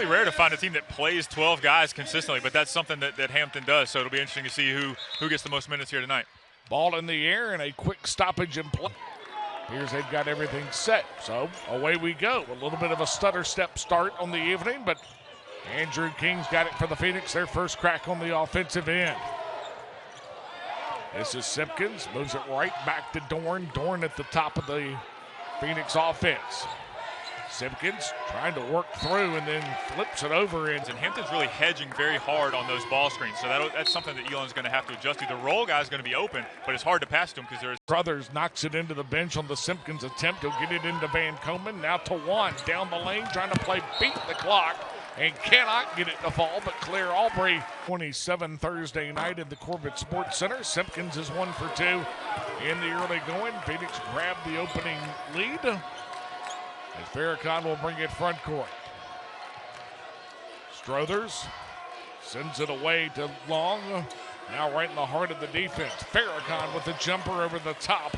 rare to find a team that plays 12 guys consistently, but that's something that Hampton does. So it'll be interesting to see who gets the most minutes here tonight. Ball in the air and a quick stoppage in play. Here's they've got everything set. So away we go. A little bit of a stutter step start on the evening, but Andrew King's got it for the Phoenix. Their first crack on the offensive end. This is Simpkins, moves it right back to Dorn. Dorn at the top of the Phoenix offense. Simpkins trying to work through and then flips it over. And Hampton's really hedging very hard on those ball screens, so that's something that Elon's going to have to adjust to. The roll guy's going to be open, but it's hard to pass to him because there's... Brothers knocks it into the bench on the Simpkins attempt. He'll get it into Van Komen. Now Tawan down the lane trying to play beat the clock and cannot get it to fall, but Claire Albury. 27 Thursday night in the Corbett Sports Center. Simpkins is 1 for 2 in the early going. Phoenix grabbed the opening lead as Farrakhan will bring it front court. Strothers sends it away to Long. Now right in the heart of the defense. Farrakhan with the jumper over the top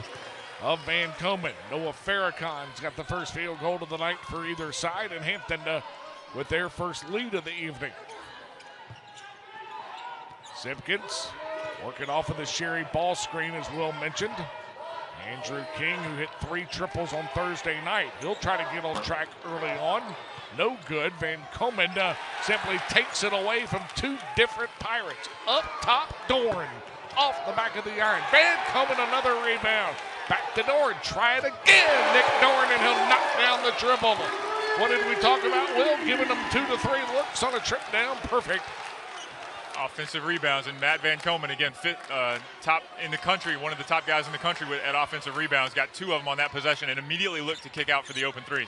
of Van Komen. Noah Farrakhan's got the first field goal of the night for either side, and Hampton with their first lead of the evening. Simpkins working off of the Sherry ball screen, as Will mentioned. Andrew King, who hit 3 triples on Thursday night. He'll try to get on track early on. No good. Van Komen simply takes it away from 2 different Pirates. Up top, Dorn. Off the back of the iron. Van Komen, another rebound. Back to Dorn. Try it again. Nick Dorn, and he'll knock down the triple. What did we talk about, Will? Giving them 2 to 3 looks on a trip down. Perfect. Offensive rebounds, and Matt Van Komen, again, top in the country, one of the top guys in the country at offensive rebounds, got 2 of them on that possession and immediately looked to kick out for the open threes.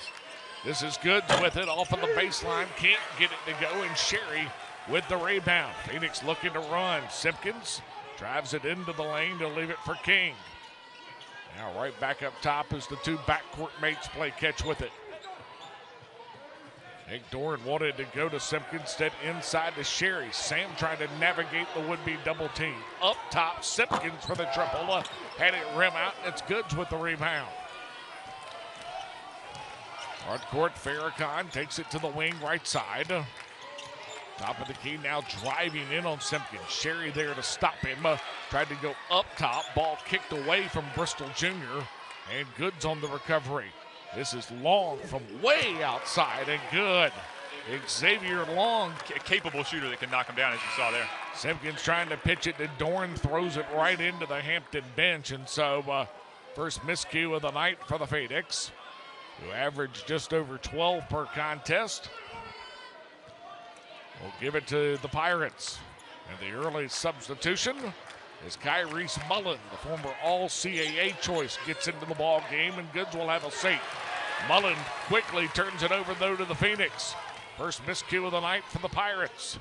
This is Goods with it off of the baseline, can't get it to go, and Sherry with the rebound. Phoenix looking to run. Simpkins drives it into the lane to leave it for King. Now right back up top as the 2 backcourt mates play catch with it. Nick Dorn wanted to go to Simpkins, instead inside to Sherry. Sam trying to navigate the would-be double team. Up top, Simpkins for the triple. Had it rim out, and it's Goods with the rebound. Hard court, Farrakhan takes it to the wing right side. Top of the key now driving in on Simpkins. Sherry there to stop him. Tried to go up top. Ball kicked away from Bristol Jr. And Goods on the recovery. This is Long from way outside and good. Xavier Long, a capable shooter that can knock him down, as you saw there. Simpkins trying to pitch it to Dorn, throws it right into the Hampton bench. And so first miscue of the night for the Phoenix, who averaged just over 12 per contest. We'll give it to the Pirates. And the early substitution is Kyrese Mullen, the former All-CAA choice, gets into the ball game, and Goods will have a seat. Mullen quickly turns it over, though, to the Phoenix. First miscue of the night for the Pirates.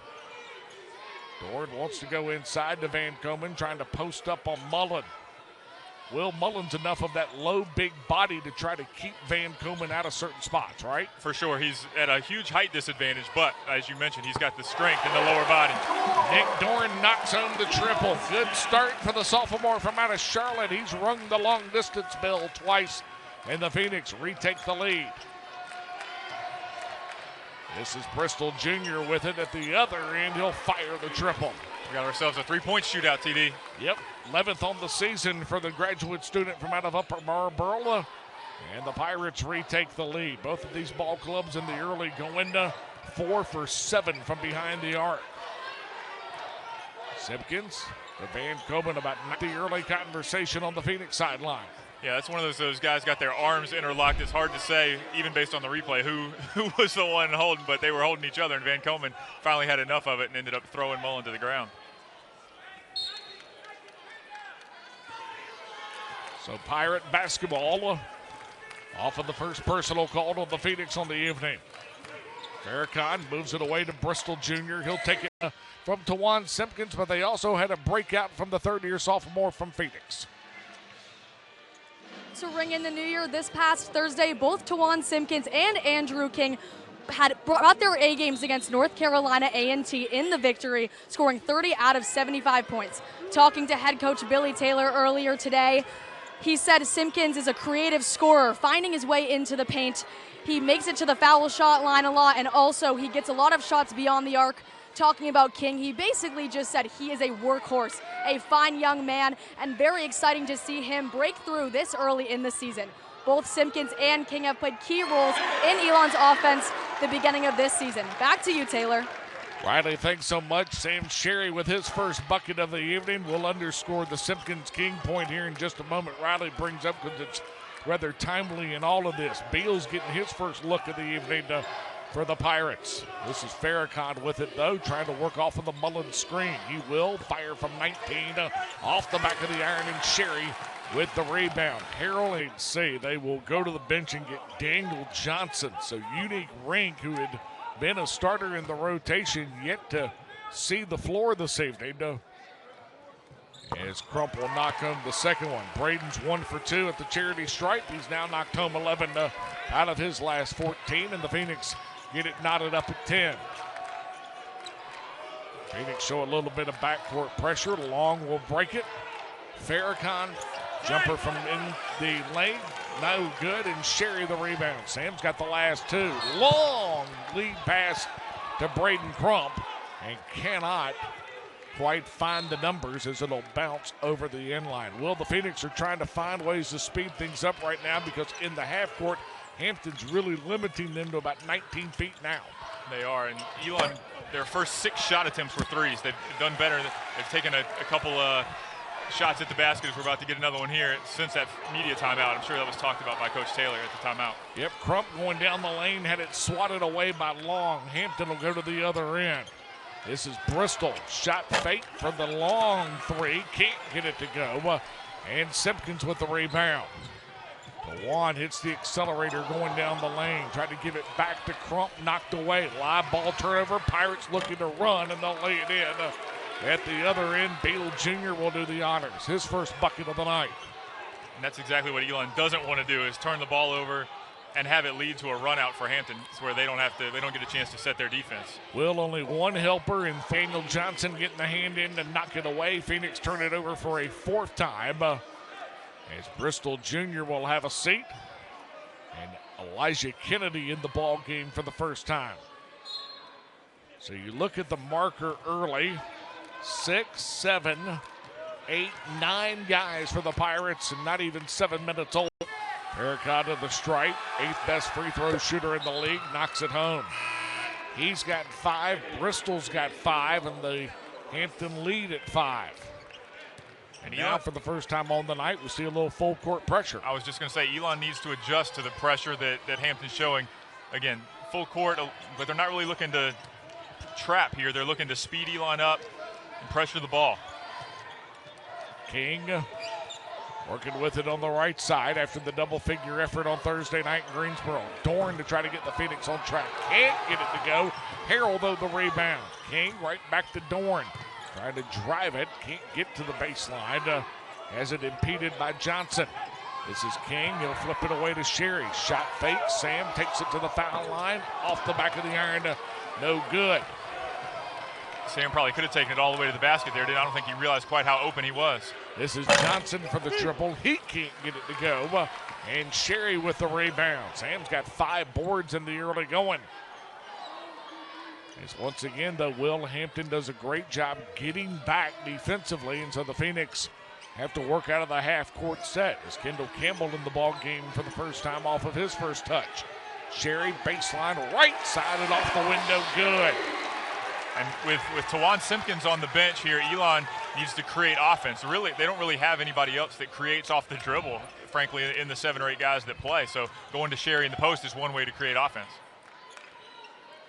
Dorn wants to go inside to Van Komen, trying to post up on Mullen. Will Mullen's enough of that low, big body to try to keep Van Komen out of certain spots, right? For sure. He's at a huge height disadvantage, but as you mentioned, he's got the strength in the lower body. Nick Dorn knocks home the triple. Good start for the sophomore from out of Charlotte. He's rung the long-distance bell twice, and the Phoenix retake the lead. This is Bristol Jr. with it at the other end. He'll fire the triple. We got ourselves a 3-point shootout, TD. Yep, 11th on the season for the graduate student from out of Upper Marlboro. And the Pirates retake the lead. Both of these ball clubs in the early going 4 for 7 from behind the arc. Simpkins to Van Komen, about the early conversation on the Phoenix sideline. Yeah, that's one of those guys got their arms interlocked. It's hard to say, even based on the replay, who was the one holding, but they were holding each other, and Van Komen finally had enough of it and ended up throwing Mullen to the ground. So Pirate basketball off of the first personal call on the Phoenix on the evening. Farrakhan moves it away to Bristol Jr. He'll take it from Tawan Simpkins, but they also had a breakout from the third-year sophomore from Phoenix. To ring in the new year this past Thursday, both Tawan Simpkins and Andrew King had brought their A games against North Carolina A&T in the victory, scoring 30 out of 75 points. Talking to head coach Billy Taylor earlier today, He said Simpkins is a creative scorer, finding his way into the paint. He makes it to the foul shot line a lot, and also he gets a lot of shots beyond the arc. Talking about King, he basically just said he is a workhorse, a fine young man, and very exciting to see him break through this early in the season. Both Simpkins and King have played key roles in Elon's offense the beginning of this season. Back to you, Taylor. Riley, thanks so much. Sam Sherry with his first bucket of the evening. We'll underscore the Simpkins-King point here in just a moment. Riley brings up because it's rather timely in all of this. Beal's getting his first look of the evening for the Pirates. This is Farrakhan with it, though, trying to work off of the Mullen screen. He will fire from 19 off the back of the iron, and Sherry with the rebound. Harold and say they will go to the bench and get Daniel Johnson. So Unique Rink, who had been a starter in the rotation, yet to see the floor this evening. As Crump will knock home the second one. Braden's 1 for 2 at the charity stripe. He's now knocked home 11 out of his last 14, and the Phoenix get it knotted up at 10. Phoenix show a little bit of backcourt pressure. Long will break it. Farrakhan, jumper from in the lane, no good, and Sherry the rebound. Sam's got the last two. Long lead pass to Braden Crump, and cannot quite find the numbers as it'll bounce over the end line. Well, the Phoenix are trying to find ways to speed things up right now because in the half court, Hampton's really limiting them to about 19 feet now. They are, and Elon, their first 6 shot attempts were threes. They've done better. They've taken a couple shots at the basket as we're about to get another one here since that media timeout. I'm sure that was talked about by Coach Taylor at the timeout. Yep, Crump going down the lane, had it swatted away by Long. Hampton will go to the other end. This is Bristol. Shot fake for the long three. Can't get it to go. And Simpkins with the rebound. Dewan hits the accelerator going down the lane. Tried to give it back to Crump. Knocked away. Live ball turnover. Pirates looking to run, and they'll lay it in. At the other end, Beal Jr. will do the honors. His first bucket of the night. And that's exactly what Elon doesn't want to do, is turn the ball over and have it lead to a run out for Hampton, where they don't get a chance to set their defense. Will only one helper, and Nathaniel Johnson getting the hand in to knock it away. Phoenix turn it over for a 4th time. As Bristol Jr. will have a seat. And Elijah Kennedy in the ball game for the first time. So you look at the marker early. 6, 7, 8, 9 guys for the Pirates, and not even 7 minutes old. Farrakhan to the stripe, 8th best free throw shooter in the league, knocks it home. He's got 5, Bristol's got 5, and the Hampton lead at 5. And now for the first time on the night, we see a little full court pressure. I was just going to say, Elon needs to adjust to the pressure that Hampton's showing. Again, full court, but they're not really looking to trap here. They're looking to speed Elon up and pressure the ball. King working with it on the right side after the double-figure effort on Thursday night in Greensboro. Dorn to try to get the Phoenix on track. Can't get it to go. Harold, though, the rebound. King right back to Dorn. Trying to drive it. Can't get to the baseline. Has it impeded by Johnson. This is King. He'll flip it away to Sherry. Shot fake. Sam takes it to the foul line. Off the back of the iron. No good. Sam probably could have taken it all the way to the basket there. I don't think he realized quite how open he was. This is Johnson for the triple. He can't get it to go. And Sherry with the rebound. Sam's got 5 boards in the early going. As once again, though, Will Hampton does a great job getting back defensively, and so the Phoenix have to work out of the half-court set. As Kendall Campbell in the ball game for the first time off of his first touch. Sherry baseline right side and off the window. Good. And with Tawan Simpkins on the bench here, Elon needs to create offense. Really, they don't really have anybody else that creates off the dribble, frankly, in the 7 or 8 guys that play. So going to Sherry in the post is one way to create offense.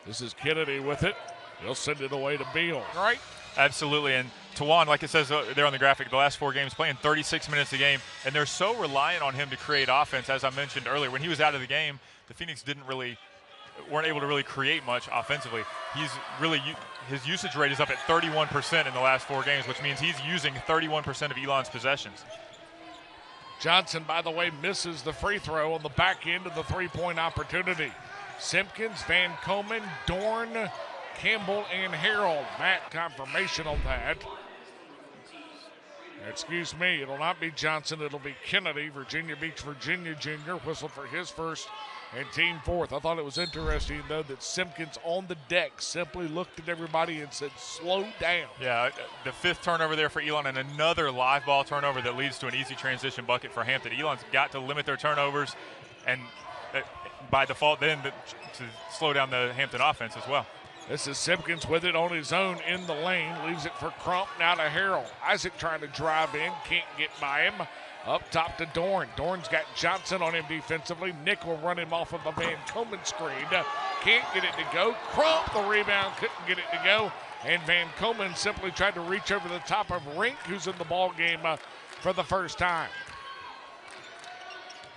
This is Kennedy with it. He'll send it away to Beal. Right? Absolutely. And Tawan, like it says there on the graphic, the last 4 games playing 36 minutes a game, and they're so reliant on him to create offense. As I mentioned earlier, when he was out of the game, the Phoenix weren't able to really create much offensively. His usage rate is up at 31% in the last 4 games, which means he's using 31% of Elon's possessions. Johnson, by the way, misses the free throw on the back end of the 3-point opportunity. Simpkins, Van Komen, Dorn, Campbell, and Harold. Matt confirmation on that. Excuse me, it'll not be Johnson, it'll be Kennedy, Virginia Beach, Virginia junior, whistled for his first and team fourth. I thought it was interesting, though, that Simpkins on the deck simply looked at everybody and said, slow down. Yeah, the fifth turnover there for Elon, and another live ball turnover that leads to an easy transition bucket for Hampton. Elon's got to limit their turnovers, and by default then to slow down the Hampton offense as well. This is Simpkins with it on his own in the lane. Leaves it for Crump, now to Harrell. Isaac trying to drive in, can't get by him. Up top to Dorn. Dorn's got Johnson on him defensively. Nick will run him off of a Van Komen screen. Can't get it to go. Crump, the rebound, couldn't get it to go. And Van Komen simply tried to reach over the top of Rink, who's in the ball game for the first time.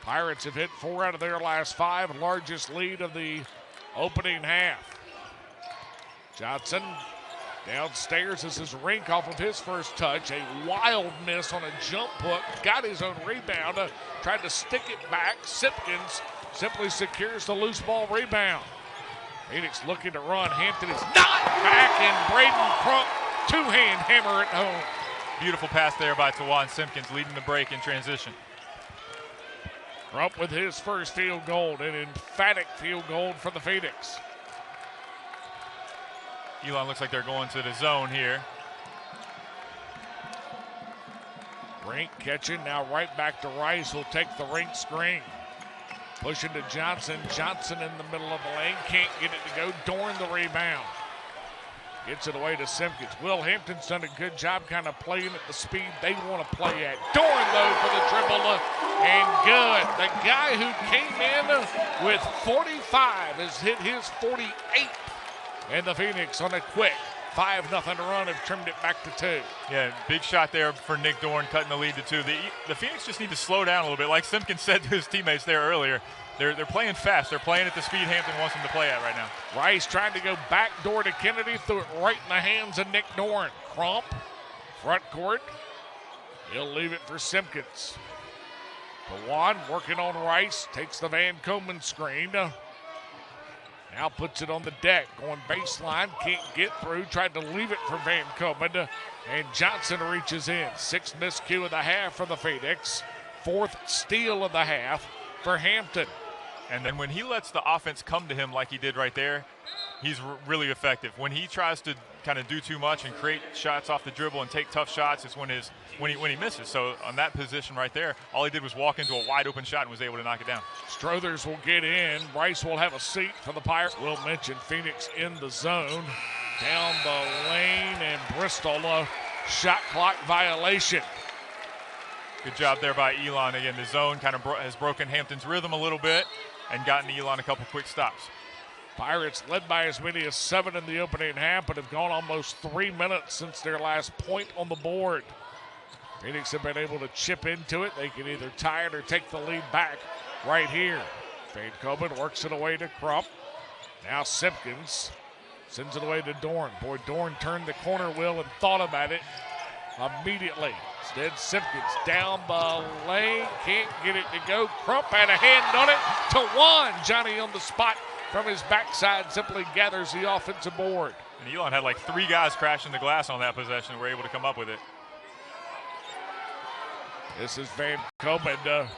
Pirates have hit 4 out of their last 5, largest lead of the opening half. Johnson downstairs. This is Rink off of his first touch. A wild miss on a jump hook. Got his own rebound. Tried to stick it back. Simpkins simply secures the loose ball rebound. Phoenix looking to run. Hampton is not back, and Braden Crump, two-hand hammer at home. Beautiful pass there by Tawan Simpkins, leading the break in transition. Crump with his first field goal, an emphatic field goal for the Phoenix. Elon looks like they're going to the zone here. Rink catching, now right back to Rice, will take the Rink screen. Pushing to Johnson. Johnson in the middle of the lane, can't get it to go. Dorn the rebound. Gets it away to Simpkins. Will Hampton's done a good job kind of playing at the speed they want to play at. Dorn, though, for the triple, and good. The guy who came in with 45 has hit his 48th. And the Phoenix on a quick 5-0 run have trimmed it back to 2. Yeah, big shot there for Nick Dorn, cutting the lead to 2. The Phoenix just need to slow down a little bit. Like Simpkins said to his teammates there earlier, they're playing fast. They're playing at the speed Hampton wants them to play at right now. Rice trying to go back door to Kennedy, threw it right in the hands of Nick Dorn. Crump, front court. He'll leave it for Simpkins. Tawan working on Rice, takes the Van Komen screen. Now puts it on the deck, going baseline, can't get through, tried to leave it for Van Komen, and Johnson reaches in. 6th miscue of the half for the Phoenix, 4th steal of the half for Hampton. And then when he lets the offense come to him like he did right there, he's really effective. When he tries to kind of do too much and create shots off the dribble and take tough shots, it's when he misses. So on that position right there, all he did was walk into a wide open shot and was able to knock it down. Strothers will get in. Rice will have a seat for the Pirates. We'll mention Phoenix in the zone. Down the lane, and Bristol, shot clock violation. Good job there by Elon. Again, the zone kind of has broken Hampton's rhythm a little bit and gotten Elon a couple quick stops. Pirates led by as many as 7 in the opening half, but have gone almost 3 minutes since their last point on the board. Phoenix have been able to chip into it. They can either tie it or take the lead back right here. Van Komen works it away to Crump. Now Simpkins sends it away to Dorn. Boy, Dorn turned the corner, Will, and thought about it immediately. Instead, Simpkins down the lane, can't get it to go. Crump had a hand on it. Tawan, Johnny on the spot from his backside, simply gathers the offensive board. And Elon had like 3 guys crashing the glass on that possession and were able to come up with it. This is Van Komen,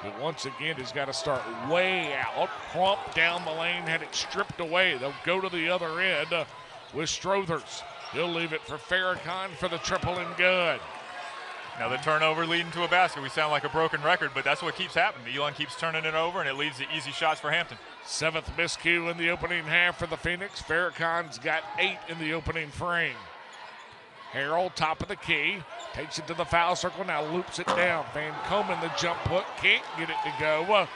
who once again has got to start way out. Crump down the lane, had it stripped away. They'll go to the other end with Strothers. He'll leave it for Farrakhan for the triple and good. Now the turnover leading to a basket. We sound like a broken record, but that's what keeps happening. Elon keeps turning it over, and it leads to easy shots for Hampton. 7th miscue in the opening half for the Phoenix. Farrakhan's got 8 in the opening frame. Harrell, top of the key, takes it to the foul circle, now loops it down. Van Komen, the jump hook, can't get it to go.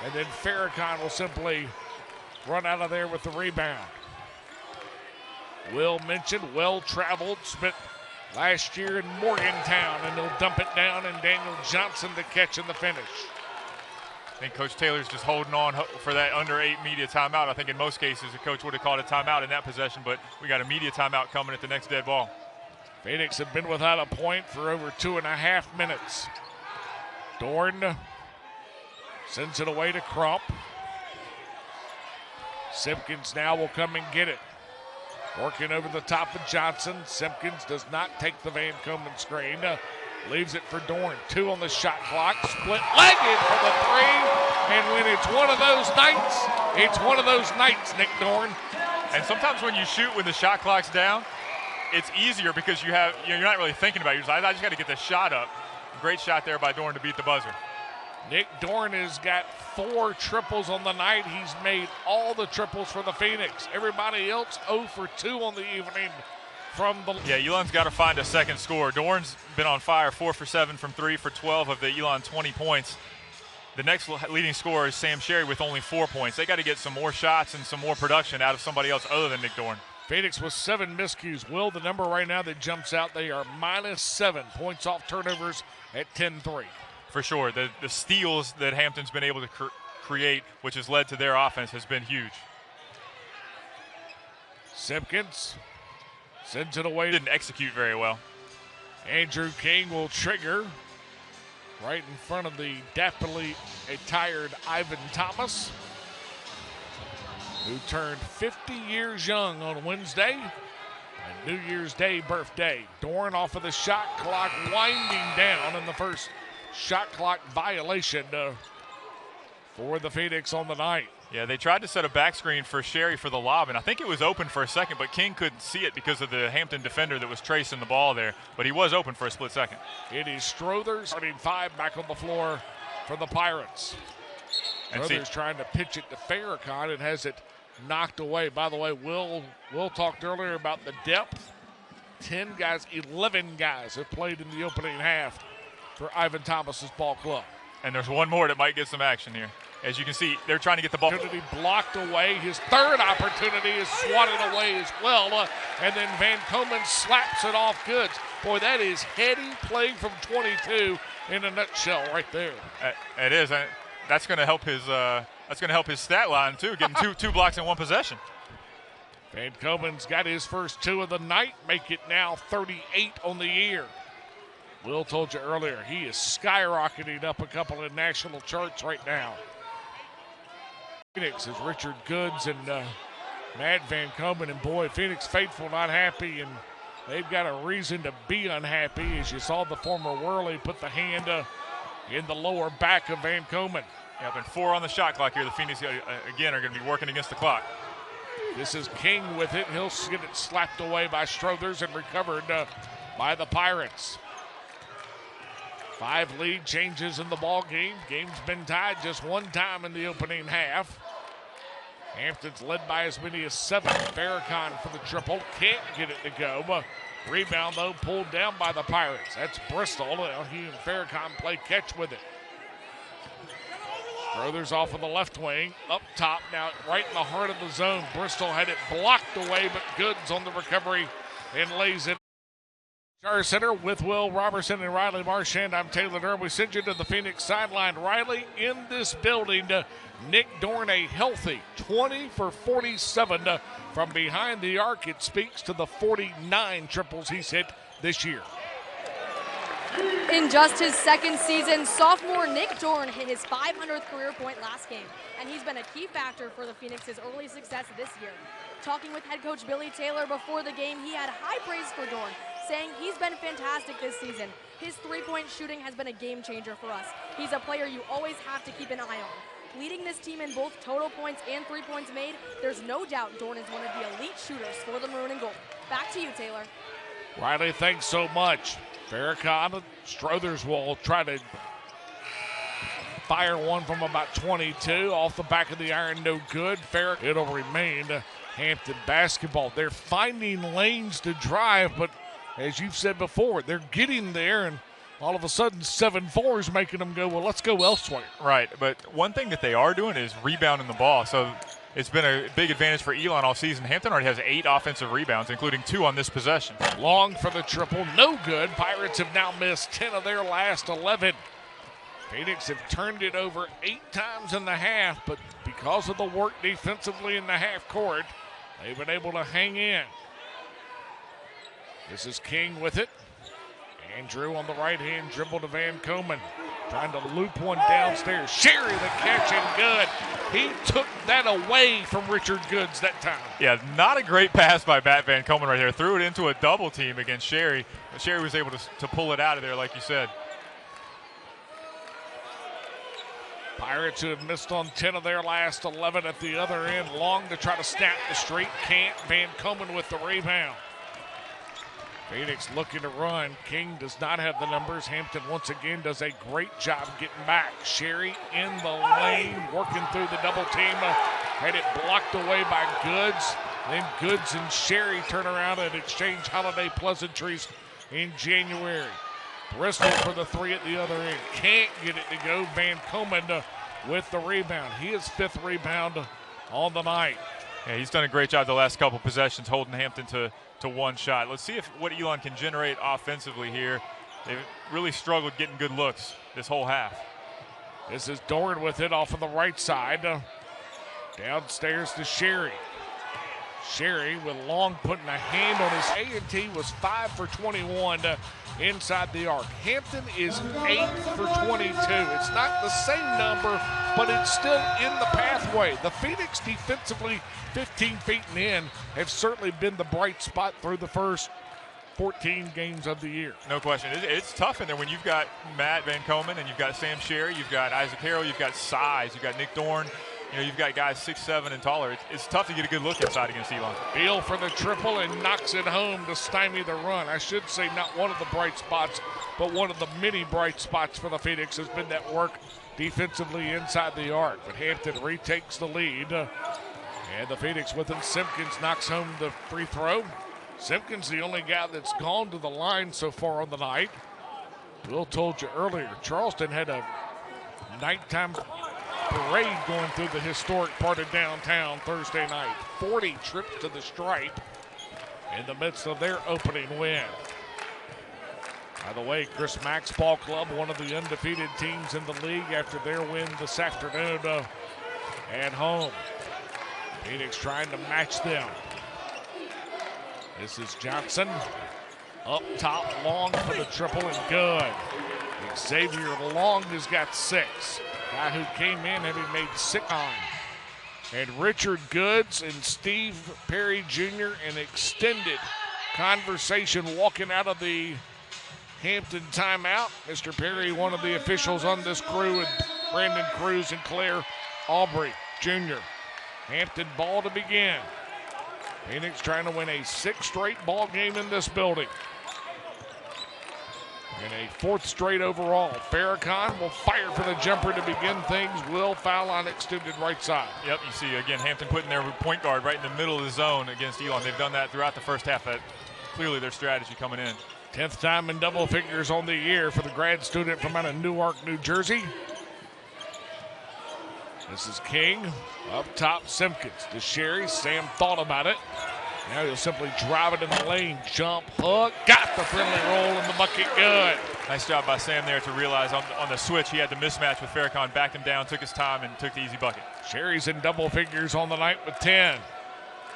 And then Farrakhan will simply run out of there with the rebound. Will mentioned, well-traveled, spent last year in Morgantown, and they'll dump it down, and Daniel Johnson the catch in the finish. I think Coach Taylor's just holding on for that under 8 media timeout. I think in most cases the coach would have called a timeout in that possession, but we got a media timeout coming at the next dead ball. Phoenix have been without a point for over 2.5 minutes. Dorn sends it away to Crump. Simpkins now will come and get it. Working over the top of Johnson. Simpkins does not take the Van Komen screen. Leaves it for Dorn. 2 on the shot clock. Split-legged for the 3. And when it's one of those nights, it's one of those nights, Nick Dorn. And sometimes when you shoot when the shot clock's down, it's easier because you're not really thinking about it. You're just like, I just got to get this shot up. Great shot there by Dorn to beat the buzzer. Nick Dorn has got 4 triples on the night. He's made all the triples for the Phoenix. Everybody else 0 for 2 on the evening from the... Yeah, Elon's got to find a second score. Dorn's been on fire, 4 for 7 from 3 for 12 of the Elon 20 points. The next leading scorer is Sam Sherry with only 4 points. They got to get some more shots and some more production out of somebody else other than Nick Dorn. Phoenix with 7 miscues. Will, the number right now that jumps out, they are -7 points off turnovers at 10-3. For sure. The steals that Hampton's been able to create, which has led to their offense, has been huge. Simpkins sends it away. Didn't execute very well. Andrew King will trigger right in front of the dapperly attired Ivan Thomas, who turned 50 years young on Wednesday, and New Year's Day birthday. Dorn off of the shot clock, winding down in the first shot clock violation for the Phoenix on the night. Yeah, they tried to set a back screen for Sherry for the lob, and I think it was open for a second, but King couldn't see it because of the Hampton defender that was tracing the ball there, but he was open for a split second. It is Strothers, starting 5 back on the floor for the Pirates. Strothers trying to pitch it to Farrakhan and has it knocked away. By the way, Will talked earlier about the depth. 10 guys, 11 guys have played in the opening half for Ivan Thomas's ball club. And there's one more that might get some action here. As you can see, they're trying to get the ball. Opportunity blocked away. His third opportunity is swatted away as well. And then Van Komen slaps it off Goods. Boy, that is heady play from 22 in a nutshell right there. It is. That's going to help his. That's going to help his stat line too, getting two blocks in one possession. Van Komen's got his first 2 of the night, make it now 38 on the year. Will told you earlier, he is skyrocketing up a couple of national charts right now. Phoenix is Richard Goods and Matt Van Komen, and boy, Phoenix faithful not happy, and they've got a reason to be unhappy, as you saw the former Worley put the hand in the lower back of Van Komen. Yep, and 4 on the shot clock here. The Phoenix, again, are going to be working against the clock. This is King with it. He'll get it slapped away by Strothers and recovered by the Pirates. 5 lead changes in the ball game. Game's been tied just one time in the opening half. Hampton's led by as many as 7. Farrakhan for the triple. Can't get it to go. Rebound, though, pulled down by the Pirates. That's Bristol. He and Farrakhan play catch with it. Brothers off of the left wing. Up top now, right in the heart of the zone. Bristol had it blocked away, but Goods on the recovery and lays it. Star Center with Will Robertson and Riley Marchand. I'm Taylor Durham. We send you to the Phoenix sideline. Riley in this building. Nick Dorn, a healthy 20 for 47 from behind the arc. It speaks to the 49 triples he's hit this year. In just his second season, sophomore Nick Dorn hit his 500th career point last game, and he's been a key factor for the Phoenix's early success this year. Talking with head coach Billy Taylor before the game, he had high praise for Dorn, saying he's been fantastic this season. His three-point shooting has been a game changer for us. He's a player you always have to keep an eye on. Leading this team in both total points and 3 points made, there's no doubt Dorn is one of the elite shooters for the Maroon and Gold. Back to you, Taylor. Riley, thanks so much. Farrakhan, Strothers will try to fire one from about 22 off the back of the iron, no good. It'll remain Hampton basketball. They're finding lanes to drive, but as you've said before, they're getting there, and all of a sudden 7-4 is making them go, well, let's go elsewhere. Right, but one thing that they are doing is rebounding the ball. So it's been a big advantage for Elon all season. Hampton already has 8 offensive rebounds, including 2 on this possession. Long for the triple, no good. Pirates have now missed 10 of their last 11. Phoenix have turned it over 8 times in the half, but because of the work defensively in the half court, they've been able to hang in. This is King with it. Andrew on the right hand, dribble to Van Komen. Trying to loop one downstairs. Sherry the catch and good. He took that away from Richard Goods that time. Yeah, not a great pass by Matt Van Komen right here. Threw it into a double team against Sherry. But Sherry was able to pull it out of there, like you said. Pirates, who have missed on 10 of their last 11 at the other end. Long to try to snap the streak. Can't. Van Komen with the rebound. Phoenix looking to run. King does not have the numbers. Hampton once again does a great job getting back. Sherry in the lane, working through the double team. Had it blocked away by Goods. Then Goods and Sherry turn around and exchange holiday pleasantries in January. Bristol for the three at the other end. Can't get it to go. Van Komen with the rebound. His fifth rebound on the night. Yeah, he's done a great job the last couple possessions holding Hampton to one shot. Let's see what Elon can generate offensively here. They've really struggled getting good looks this whole half. This is Dorn with it off of the right side. Downstairs to Sherry. Sherry with Long putting a hand on his A&T was 5 for 21 inside the arc. Hampton is 8 for 22. It's not the same number, but it's still in the pathway. The Phoenix defensively 15 feet and in have certainly been the bright spot through the first 14 games of the year. No question. It's tough in there when you've got Matt Van Komen and you've got Sam Sherry, you've got Isaac Harrell, you've got size, you've got Nick Dorn. You know, you've got guys 6'7" and taller. It's tough to get a good look inside against Elon. Beal for the triple and knocks it home to stymie the run. I should say not one of the bright spots, but one of the many bright spots for the Phoenix has been that work defensively inside the arc. But Hampton retakes the lead. And the Phoenix with him. Simpkins knocks home the free throw. Simpkins the only guy that's gone to the line so far on the night. Will told you earlier, Charleston had a nighttime parade going through the historic part of downtown Thursday night. 40 trips to the stripe in the midst of their opening win. By the way, Chris Mack's ball club, one of the undefeated teams in the league after their win this afternoon at home. Phoenix trying to match them. This is Johnson. Up top, Long for the triple and good. Xavier Long has got 6. Guy who came in having made 6 on. And Richard Goods and Steve Perry Jr. an extended conversation walking out of the Hampton timeout. Mr. Perry, one of the officials on this crew, and Brandon Cruz and Claire Aubrey Jr. Hampton ball to begin. Phoenix trying to win a 6th straight ball game in this building. And a 4th straight overall. Farrakhan will fire for the jumper to begin things. Will foul on extended right side. Yep, you see again Hampton putting their point guard right in the middle of the zone against Elon. They've done that throughout the first half. That clearly their strategy coming in. 10th time in double figures on the year for the grad student from out of Newark, New Jersey. This is King. Up top, Simpkins to Sherry. Sam thought about it. Now he'll simply drive it in the lane. Jump, hook, got the friendly roll in the bucket, good. Nice job by Sam there to realize on the switch he had the mismatch with Farrakhan, backed him down, took his time, and took the easy bucket. Sherry's in double figures on the night with 10.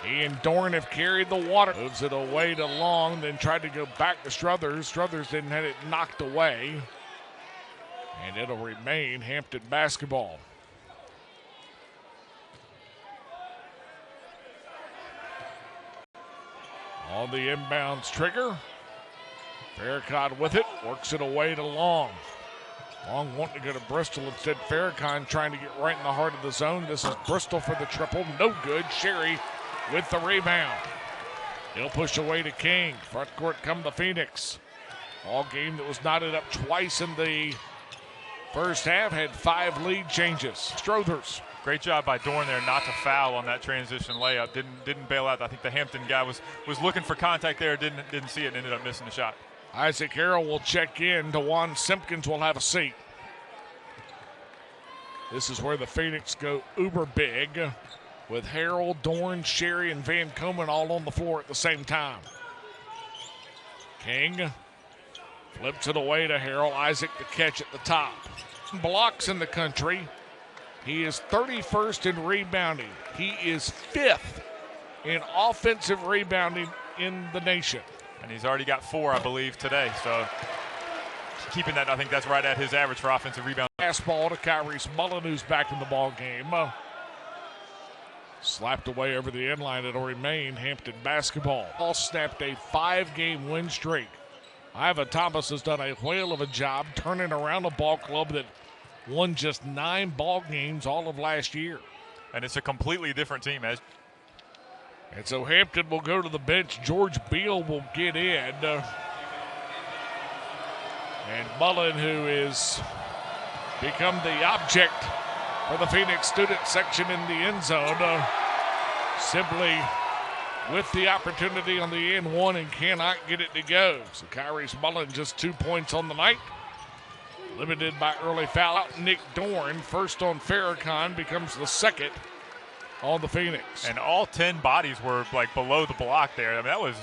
He and Dorn have carried the water. Moves it away to Long, then tried to go back to Struthers. Struthers didn't have it knocked away. And it'll remain Hampton basketball. On the inbounds trigger. Farrakhan with it, works it away to Long. Long wanting to go to Bristol, instead Farrakhan trying to get right in the heart of the zone. This is Bristol for the triple, no good. Sherry with the rebound. He'll push away to King. Front court come the Phoenix. All game that was knotted up twice in the first half, had 5 lead changes. Struthers. Great job by Dorn there not to foul on that transition layup. Didn't bail out. I think the Hampton guy was looking for contact there, didn't see it, and ended up missing the shot. Isaac Harrell will check in. DeJuan Simpkins will have a seat. This is where the Phoenix go uber big, with Harrell, Dorn, Sherry, and Van Komen all on the floor at the same time. King flips it away to Harrell. Isaac the catch at the top. Blocks in the country. He is 31st in rebounding. He is 5th in offensive rebounding in the nation. And he's already got 4, I believe, today. So keeping that. I think that's right at his average for offensive rebound. Pass ball to Kyrie Mullen, who's back in the ball game. Slapped away over the end line. It'll remain Hampton basketball. All snapped a 5-game win streak. Iva Thomas has done a whale of a job turning around a ball club that won just 9 ball games all of last year. And it's a completely different team. And so Hampton will go to the bench. George Beal will get in. And Mullen, who is become the object for the Phoenix student section in the end zone, simply with the opportunity on the end one and cannot get it to go. So Kyrie Mullen just 2 points on the night. Limited by early foul out. Nick Dorn, first on Farrakhan, becomes the second on the Phoenix. And all 10 bodies were like below the block there. I mean, that was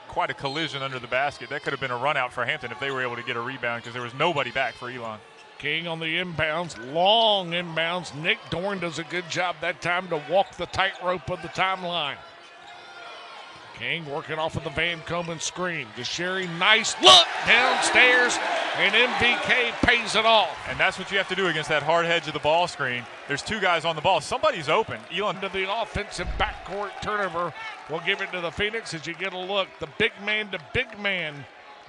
quite a collision under the basket. That could have been a run out for Hampton if they were able to get a rebound because there was nobody back for Elon. King on the inbounds, long inbounds. Nick Dorn does a good job that time to walk the tightrope of the timeline. King working off of the Van Komen screen. DeSherry, nice look downstairs, and MVK pays it off. And that's what you have to do against that hard edge of the ball screen. There's 2 guys on the ball. Somebody's open. Elon to the offensive backcourt turnover. We'll give it to the Phoenix as you get a look. The big man to big man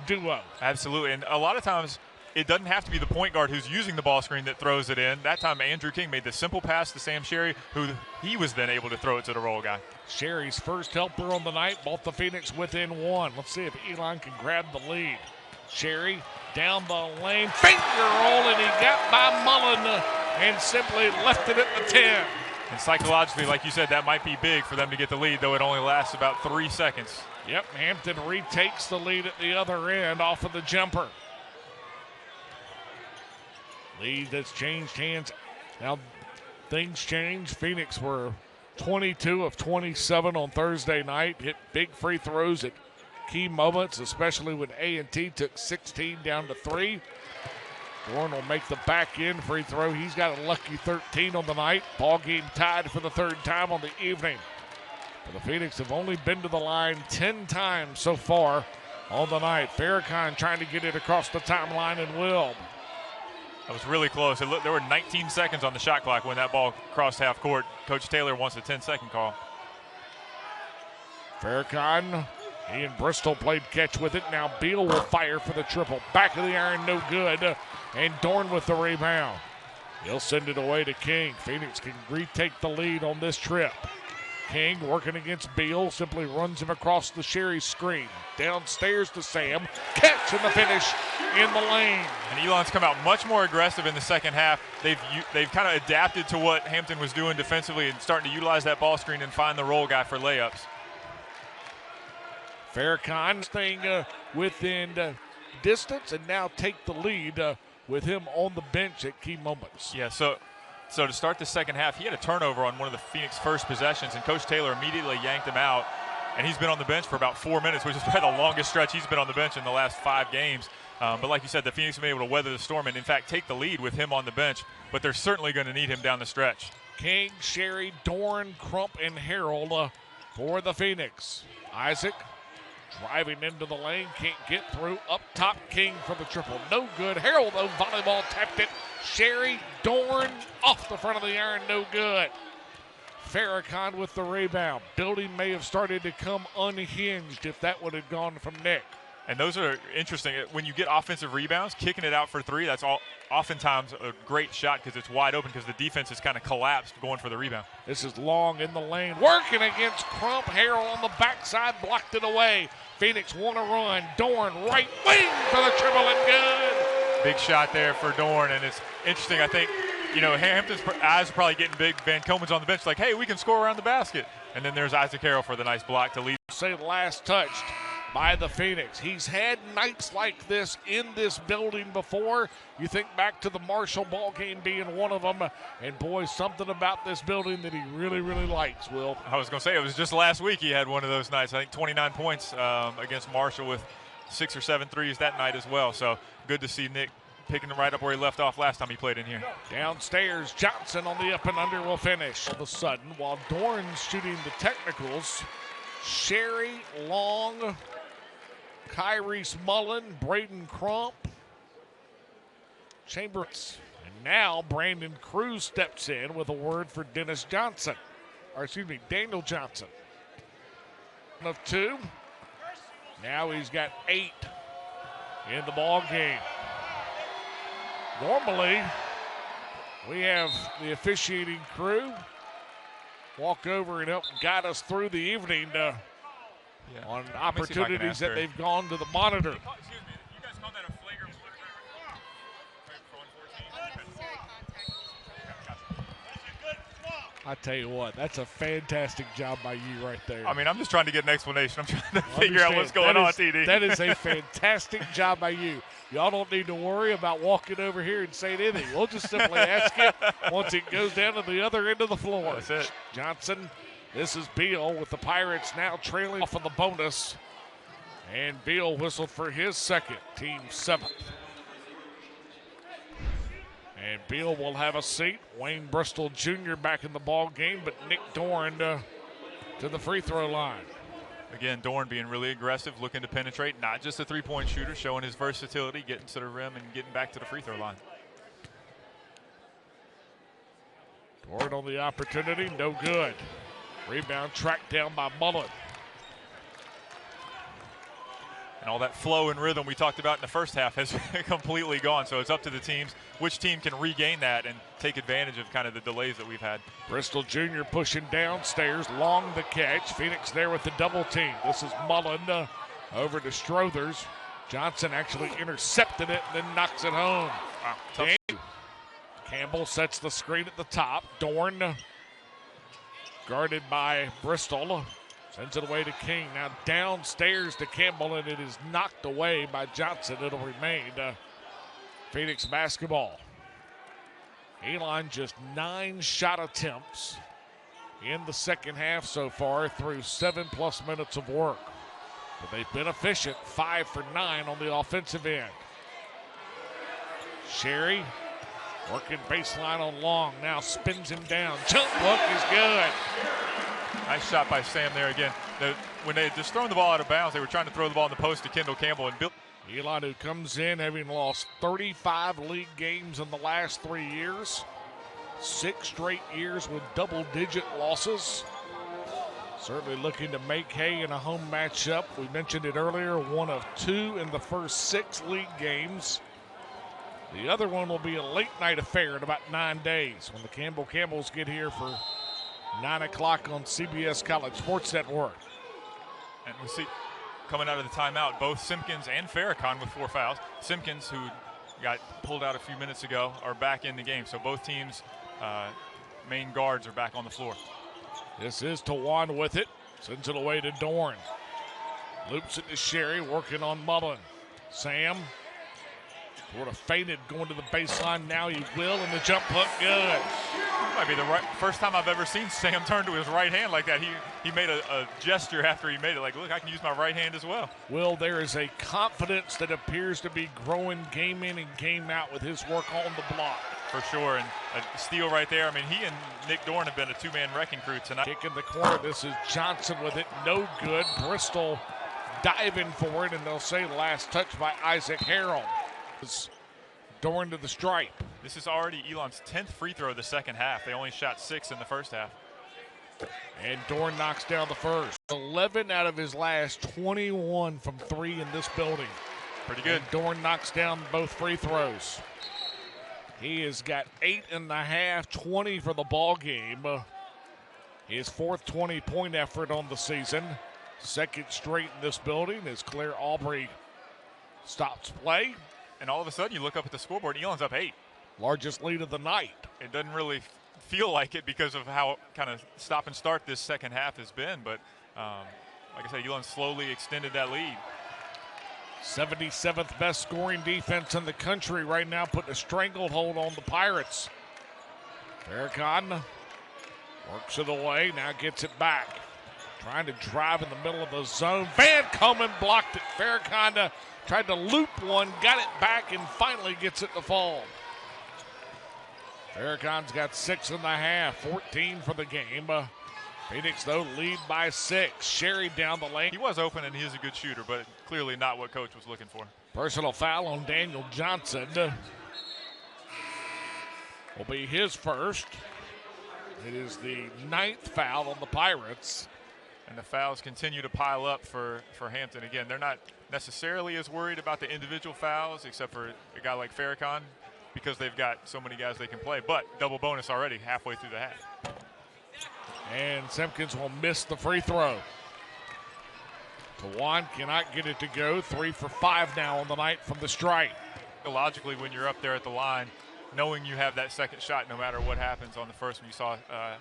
duo. Absolutely. And a lot of times it doesn't have to be the point guard who's using the ball screen that throws it in. That time Andrew King made the simple pass to Sam Sherry, who he was then able to throw it to the roll guy. Sherry's first helper on the night, both the Phoenix within 1. Let's see if Elon can grab the lead. Sherry down the lane, finger roll, and he got by Mullen and simply left it at the 10. And psychologically, like you said, that might be big for them to get the lead, though it only lasts about 3 seconds. Yep, Hampton retakes the lead at the other end off of the jumper. Lead that's changed hands. Now things change. Phoenix were 22 of 27 on Thursday night. Hit big free throws at key moments, especially when A&T took 16 down to 3. Dorn will make the back end free throw. He's got a lucky 13 on the night. Ball game tied for the 3rd time on the evening. But the Phoenix have only been to the line 10 times so far on the night. Farrakhan trying to get it across the timeline and will. That was really close. There were 19 seconds on the shot clock when that ball crossed half court. Coach Taylor wants a 10-second call. Farrakhan, he and Bristol played catch with it. Now Beal will fire for the triple. Back of the iron, no good. And Dorn with the rebound. He'll send it away to King. Phoenix can retake the lead on this trip. King working against Beal, simply runs him across the Sherry screen. Downstairs to Sam. Catch and the finish in the lane. And Elon's come out much more aggressive in the second half. They've kind of adapted to what Hampton was doing defensively and starting to utilize that ball screen and find the roll guy for layups. Farrakhan staying within distance and now take the lead with him on the bench at key moments. Yeah, so to start the second half, he had a turnover on one of the Phoenix first possessions, and Coach Taylor immediately yanked him out. And he's been on the bench for about 4 minutes, which is probably the longest stretch he's been on the bench in the last 5 games. But like you said, the Phoenix have been able to weather the storm and, in fact, take the lead with him on the bench. But they're certainly going to need him down the stretch. King, Sherry, Dorn, Crump, and Harold for the Phoenix. Isaac driving into the lane, can't get through. Up top, King for the triple. No good. Harold, though, volleyball tapped it. Sherry, Dorn, off the front of the iron, no good. Farrakhan with the rebound. Building may have started to come unhinged if that would have gone from Nick. And those are interesting. When you get offensive rebounds, kicking it out for 3, that's oftentimes a great shot because it's wide open because the defense has kind of collapsed going for the rebound. This is Long in the lane, working against Crump. Harold on the backside, blocked it away. Phoenix want to run. Dorn, right wing for the triple and good. Big shot there for Dorn, and it's interesting. I think, Hampton's eyes are probably getting big. Van Komen's on the bench like, hey, we can score around the basket. And then there's Isaac Harrell for the nice block to lead. Say last touched by the Phoenix. He's had nights like this in this building before. You think back to the Marshall ball game being one of them, and boy, something about this building that he really, really likes, Will. I was going to say, it was just last week he had one of those nights. I think 29 points against Marshall with 6 or 7 threes that night as well. So good to see Nick picking him right up where he left off last time he played in here. Downstairs, Johnson on the up and under will finish. All of a sudden, while Dorn's shooting the technicals, Sherry, Long, Kyrie Mullen, Braden Crump, Chambers. And now Brandon Cruz steps in with a word for Dennis Johnson. Or excuse me, Daniel Johnson. Of 2. Now he's got 8 in the ball game. Normally, we have the officiating crew walk over and help guide us through the evening on opportunities that they've gone to the monitor. Excuse me, you guys call that a flagrant? I tell you what, that's a fantastic job by you right there. I mean, I'm just trying to get an explanation. I'm trying to figure out what's going on, TD. That is a fantastic job by you. Y'all don't need to worry about walking over here and saying anything. We'll just simply ask it once it goes down to the other end of the floor. That's it. Johnson, this is Beal with the Pirates now trailing off of the bonus. And Beal whistled for his second, team 7th. And Beal will have a seat. Wayne Bristol Jr. back in the ball game, but Nick Dorn to the free throw line. Again, Dorn being really aggressive, looking to penetrate, not just a three-point shooter, showing his versatility, getting to the rim and getting back to the free throw line. Dorn on the opportunity, no good. Rebound tracked down by Mullen. And all that flow and rhythm we talked about in the first half has completely gone. So it's up to the teams, which team can regain that and take advantage of kind of the delays that we've had. Bristol Jr. pushing downstairs, long the catch. Phoenix there with the double team. This is Mullen over to Strothers. Johnson actually intercepted it and then knocks it home. Wow, Campbell sets the screen at the top. Dorn guarded by Bristol. Sends it away to King. Now downstairs to Campbell, and it is knocked away by Johnson. It'll remain Phoenix basketball. Elon just 9 shot attempts in the second half so far through 7+ minutes of work. But they've been efficient, 5 for 9 on the offensive end. Sherry working baseline on Long. Now spins him down. Jump hook is good. Nice shot by Sam there again. When they had just thrown the ball out of bounds, they were trying to throw the ball in the post to Kendall Campbell. And Elon, who comes in having lost 35 league games in the last 3 years. 6 straight years with double-digit losses. Certainly looking to make hay in a home matchup. We mentioned it earlier, 1 of 2 in the first 6 league games. The other one will be a late-night affair in about 9 days when the Campbells get here for 9 o'clock on CBS College Sports Network. And we see coming out of the timeout, both Simpkins and Farrakhan with 4 fouls. Simpkins, who got pulled out a few minutes ago, are back in the game. So both teams' main guards are back on the floor. This is Tawan with it. Sends it away to Dorn. Loops it to Sherry, working on Mullen. Sam sort of faded going to the baseline. Now he will, and the jump hook good. Might be the first time I've ever seen Sam turn to his right hand like that. He made a gesture after he made it, like, look, I can use my right hand as well. Will, there is a confidence that appears to be growing game in and game out with his work on the block. For sure, and a steal right there. I mean, he and Nick Dorn have been a 2-man wrecking crew tonight. Kick in the corner. This is Johnson with it. No good. Bristol diving for it, and they'll say last touch by Isaac Harrell. Dorn to the stripe. This is already Elon's 10th free throw of the second half. They only shot 6 in the first half. And Dorn knocks down the first. 11 out of his last 21 from 3 in this building. Pretty good. And Dorn knocks down both free throws. He has got 8.5, 20 for the ball game. His 4th 20-point effort on the season. Second straight in this building as Claire Aubrey stops play. And all of a sudden, you look up at the scoreboard, Elon's up 8. Largest lead of the night. It doesn't really feel like it because of how kind of stop and start this second half has been. But like I said, Elon slowly extended that lead. 77th best scoring defense in the country right now, putting a stranglehold on the Pirates. Farrakhan works it away, now gets it back. Trying to drive in the middle of the zone. Van Komen blocked it. Farrakhan tried to loop one, got it back, and finally gets it to fall. Farrakhan's got 6.5, 14 for the game. Phoenix, though, lead by 6. Sherry down the lane. He was open, and he is a good shooter, but clearly not what coach was looking for. Personal foul on Daniel Johnson. will be his first. It is the 9th foul on the Pirates. And the fouls continue to pile up for Hampton. Again, they're not necessarily as worried about the individual fouls, except for a guy like Farrakhan, because they've got so many guys they can play. But double bonus already halfway through the half. And Simpkins will miss the free throw. Tawan cannot get it to go. 3 for 5 now on the night from the strike. Logically, when you're up there at the line, knowing you have that second shot no matter what happens on the first one. You saw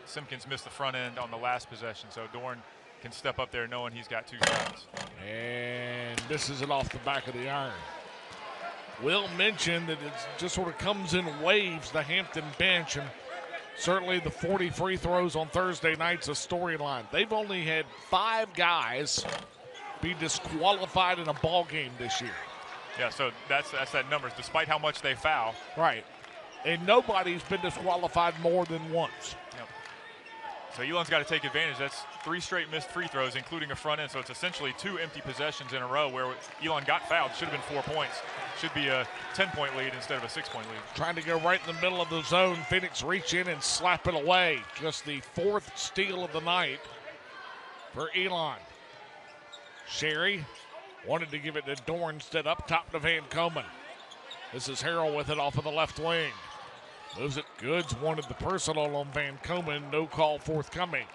Simpkins miss the front end on the last possession, so Dorn can step up there knowing he's got 2 shots. And misses it off the back of the iron. Will mention that it just sort of comes in waves, the Hampton bench, and certainly the 40 free throws on Thursday night's a storyline. They've only had 5 guys be disqualified in a ball game this year. Yeah, so that's that number, despite how much they foul. Right. And nobody's been disqualified more than once. Yep. So Elon's got to take advantage. That's 3 straight missed free throws, including a front end. So it's essentially 2 empty possessions in a row where Elon got fouled. Should have been 4 points. Should be a 10-point lead instead of a 6-point lead. Trying to go right in the middle of the zone. Phoenix reach in and slap it away. Just the 4th steal of the night for Elon. Sherry wanted to give it to Dorn instead, up top to Van Komen. This is Harrell with it off of the left wing. Moves it. Goods wanted the personal on Van Komen. No call forthcoming.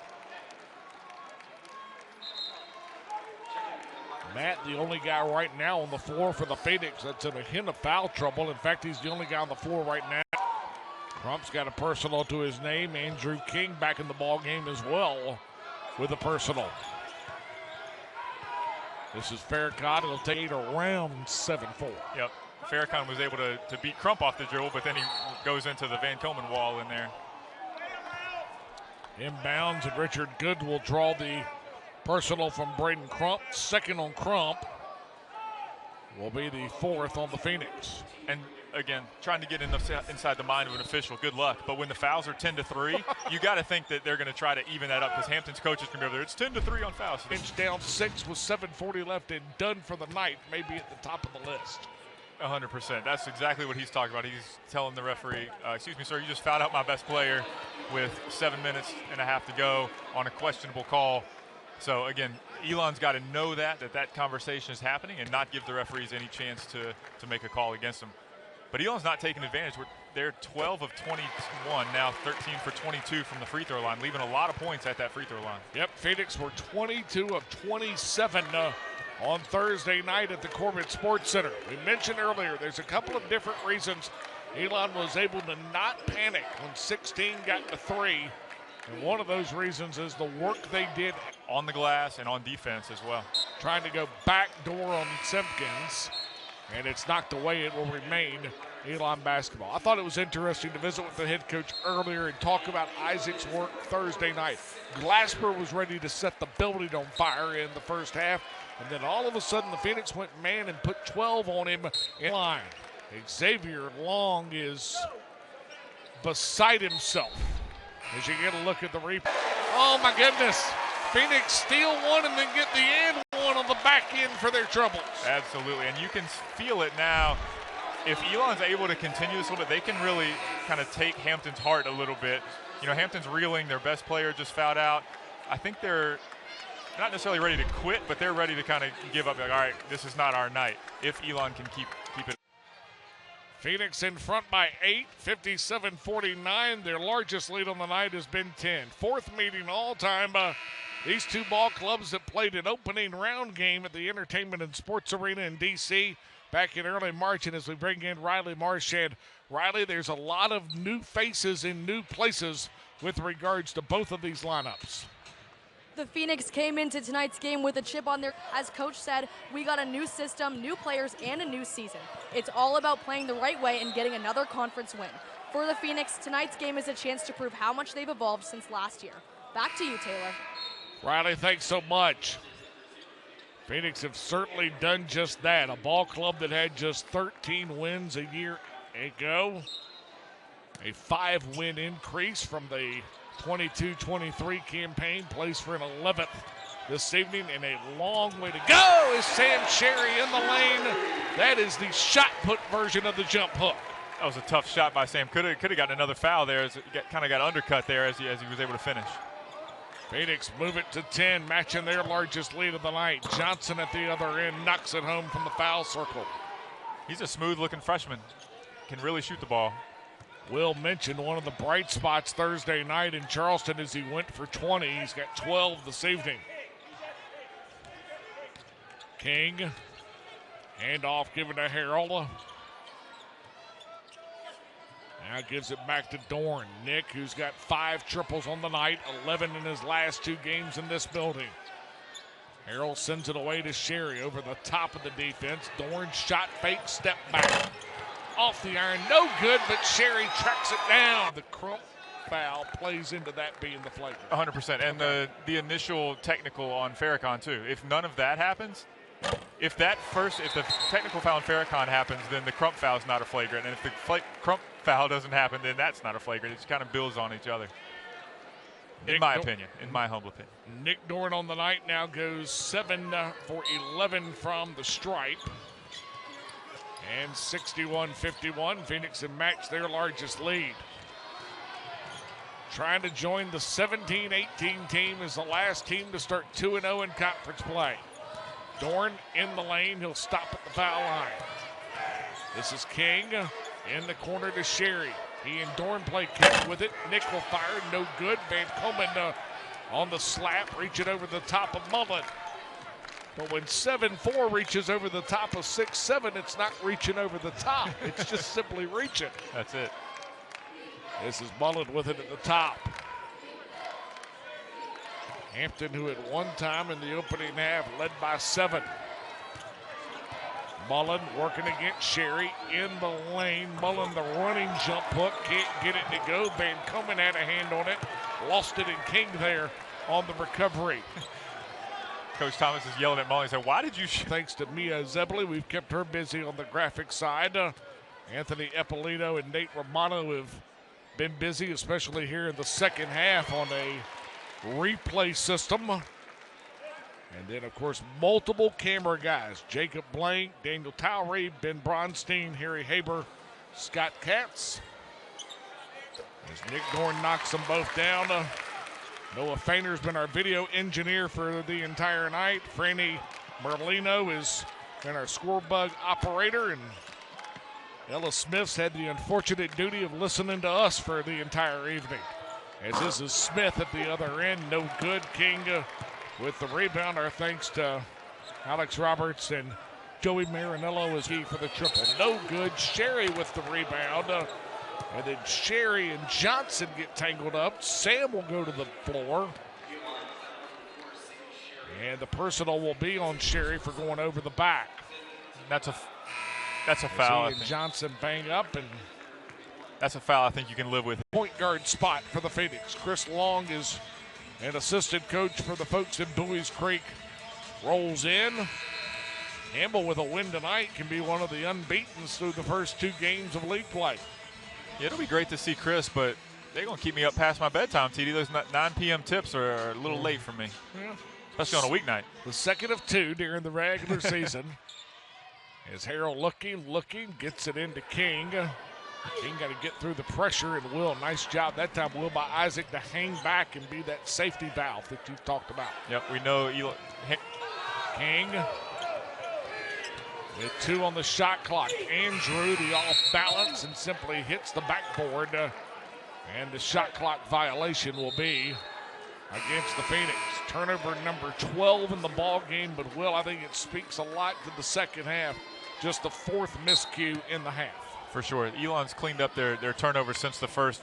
Matt, the only guy right now on the floor for the Phoenix that's in a hint of foul trouble. In fact, he's the only guy on the floor right now. Crump's got a personal to his name. Andrew King back in the ball game as well with a personal. This is Farrakhan. It'll take around 7-4. Yep. Farrakhan was able to beat Crump off the dribble, but then he goes into the Van Komen wall in there. Inbounds, and Richard Good will draw the personal from Braden Crump. Second on Crump will be the 4th on the Phoenix. And again, trying to get inside the mind of an official, good luck. But when the fouls are 10-3, you got to think that they're going to try to even that up because Hampton's coaches can be over there. It's 10-3 on fouls. Inch down 6 with 7:40 left and done for the night. Maybe at the top of the list. 100%. That's exactly what he's talking about. He's telling the referee, excuse me, sir, you just fouled out my best player with 7 minutes and a half to go on a questionable call. So, again, Elon's got to know that conversation is happening and not give the referees any chance to make a call against him. But Elon's not taking advantage. They're 12 of 21, now 13 for 22 from the free throw line, leaving a lot of points at that free throw line. Yep, Phoenix were 22 of 27 on Thursday night at the Corbett Sports Center. We mentioned earlier there's a couple of different reasons Elon was able to not panic when 16 got to 3. And one of those reasons is the work they did on the glass and on defense as well. Trying to go backdoor on Simpkins, and it's knocked away. It will remain Elon basketball. I thought it was interesting to visit with the head coach earlier and talk about Isaac's work Thursday night. Glasper was ready to set the building on fire in the first half, and then all of a sudden the Phoenix went man and put 12 on him in line. Xavier Long is beside himself as you get a look at the replay. Oh my goodness. Phoenix steal one and then get the and one on the back end for their troubles. Absolutely, and you can feel it now. If Elon's able to continue this a little bit, they can really kind of take Hampton's heart a little bit. You know, Hampton's reeling. Their best player just fouled out. I think they're not necessarily ready to quit, but they're ready to kind of give up. Like, all right, this is not our night. If Elon can keep it. Phoenix in front by 8, 57-49. Their largest lead on the night has been 10. 4th meeting all time. These two ball clubs that played an opening round game at the Entertainment and Sports Arena in D.C. back in early March. And as we bring in Riley Marchand. Riley, there's a lot of new faces in new places with regards to both of these lineups. The Phoenix came into tonight's game with a chip on their, as coach said, we got a new system, new players, and a new season. It's all about playing the right way and getting another conference win. For the Phoenix, tonight's game is a chance to prove how much they've evolved since last year. Back to you, Taylor. Riley, thanks so much. Phoenix have certainly done just that. A ball club that had just 13 wins a year ago. A 5-win increase from the 22-23 campaign, plays for an 11th this evening, and a long way to go is Sam Sherry in the lane. That is the shot put version of the jump hook. That was a tough shot by Sam. Could have gotten another foul there. Kind of got undercut there as he was able to finish. Phoenix move it to 10, matching their largest lead of the night. Johnson at the other end knocks it home from the foul circle. He's a smooth-looking freshman. Can really shoot the ball. Will mentioned one of the bright spots Thursday night in Charleston as he went for 20. He's got 12 this evening. King, handoff given to Harold. Now gives it back to Dorn. Nick, who's got 5 triples on the night, 11 in his last 2 games in this building. Harold sends it away to Sherry over the top of the defense. Dorn shot fake, step back. Off the iron, no good, but Sherry tracks it down. The Crump foul plays into that being the flagrant. 100%, and the initial technical on Farrakhan too. If none of that happens, if the technical foul on Farrakhan happens, then the Crump foul is not a flagrant, and if the Crump foul doesn't happen, then that's not a flagrant. It just kind of builds on each other. In my opinion, in my humble opinion. Nick Dorn on the night now goes 7 for 11 from the stripe. And 61-51, Phoenix have matched their largest lead. Trying to join the 17-18 team is the last team to start 2-0 in conference play. Dorn in the lane, he'll stop at the foul line. This is King in the corner to Sherry. He and Dorn play catch with it. Nick will fire, no good. Van Komen on the slap, reaching over the top of Mullen. But when 7-4 reaches over the top of 6-7, it's not reaching over the top. It's just simply reaching. That's it. This is Mullen with it at the top. Hampton, who at one time in the opening half led by 7. Mullen working against Sherry in the lane. Mullen, the running jump hook, can't get it to go. Van Komen had a hand on it, lost it, and King there on the recovery. Coach Thomas is yelling at Mullen. He said, why did you shoot? Thanks to Mia Zebley, we've kept her busy on the graphic side. Anthony Eppolito and Nate Romano have been busy, especially here in the second half on a replay system. And then, of course, multiple camera guys. Jacob Blank, Daniel Towery, Ben Bronstein, Harry Haber, Scott Katz. As Nick Dorn knocks them both down. Noah Fainer's been our video engineer for the entire night. Franny Merlino has been our score bug operator. And Ella Smith's had the unfortunate duty of listening to us for the entire evening. As this is Smith at the other end, no good. King with the rebound. Our thanks to Alex Roberts and Joey Marinello as he for the triple. No good. Sherry with the rebound. And then Sherry and Johnson get tangled up. Sam will go to the floor. And the personal will be on Sherry for going over the back. That's a foul. And Johnson bang up, and that's a foul I think you can live with. Point guard spot for the Phoenix. Chris Long is an assistant coach for the folks in Bowie's Creek. Rolls in. Campbell with a win tonight can be one of the unbeatens through the first 2 games of league play. Yeah, it'll be great to see Chris, but they're going to keep me up past my bedtime, TD. Those 9 p.m. tips are a little late for me, especially on a weeknight. The second of 2 during the regular season. As Harold looking, gets it into King. King got to get through the pressure, and Will, nice job that time, Will, by Isaac to hang back and be that safety valve that you've talked about. Yep, we know Elon. King with 2 on the shot clock. Andrew, the off balance, and simply hits the backboard. And the shot clock violation will be against the Phoenix. Turnover number 12 in the ball game, but Will, I think it speaks a lot to the second half. Just the 4th miscue in the half. For sure. Elon's cleaned up their turnovers since the first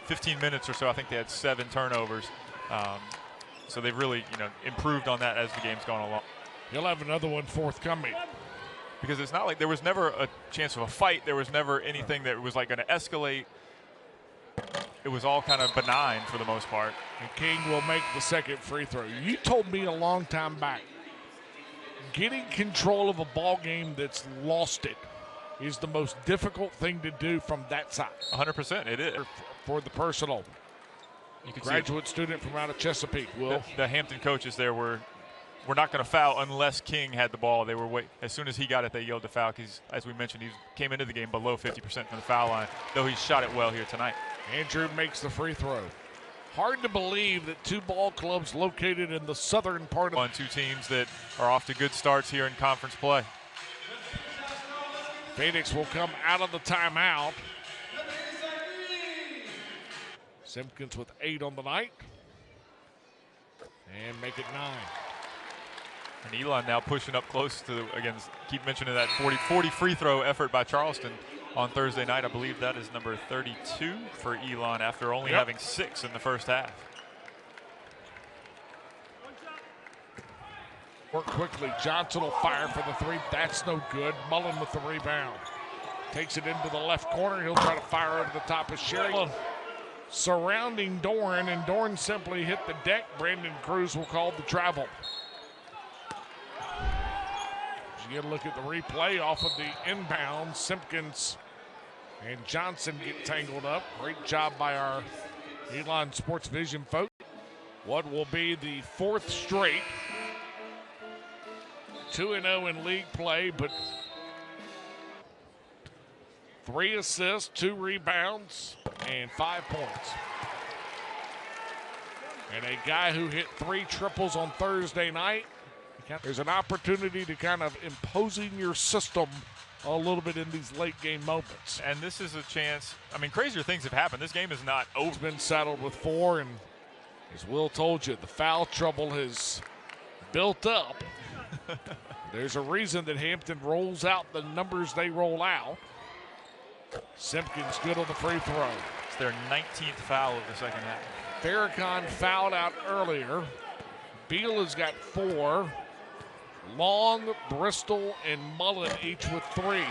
15 minutes or so. I think they had 7 turnovers. So they've really, improved on that as the game's gone along. He'll have another one forthcoming. Because it's not like there was never a chance of a fight. There was never anything that was like going to escalate. It was all kind of benign for the most part. And King will make the second free throw. You told me a long time back, getting control of a ball game that's lost it is the most difficult thing to do from that side. 100%, it is. For the personal. You can graduate student from out of Chesapeake, Will. The Hampton coaches there were were not going to foul unless King had the ball. They were as soon as he got it, they yelled to foul because, as we mentioned, he came into the game below 50% from the foul line, though he shot it well here tonight. Andrew makes the free throw. Hard to believe that two ball clubs located in the southern part of on two teams that are off to good starts here in conference play. Phoenix will come out of the timeout. Simpkins with 8 on the night. And make it 9. And Elon now pushing up close to, again, keep mentioning that 40 free throw effort by Charleston on Thursday night. I believe that is number 32 for Elon after only having 6 in the first half. Work quickly. Johnson will fire for the 3. That's no good. Mullen with the rebound. Takes it into the left corner. He'll try to fire over the top of Sherry. Surrounding Dorn, and Dorn simply hit the deck. Brandon Cruz will call the travel. You get a look at the replay off of the inbound. Simpkins and Johnson get tangled up. Great job by our Elon Sports Vision folks. What will be the 4th straight 2-0 in league play, but 3 assists, 2 rebounds, and 5 points. And a guy who hit 3 triples on Thursday night. There's an opportunity to kind of imposing your system a little bit in these late game moments. And this is a chance. I mean, crazier things have happened. This game is not over. He's been saddled with 4, and as Will told you, the foul trouble has built up. There's a reason that Hampton rolls out the numbers they roll out. Simpkins good on the free throw. It's their 19th foul of the second half. Farrakhan fouled out earlier. Beal has got 4. Long, Bristol, and Mullen each with 3.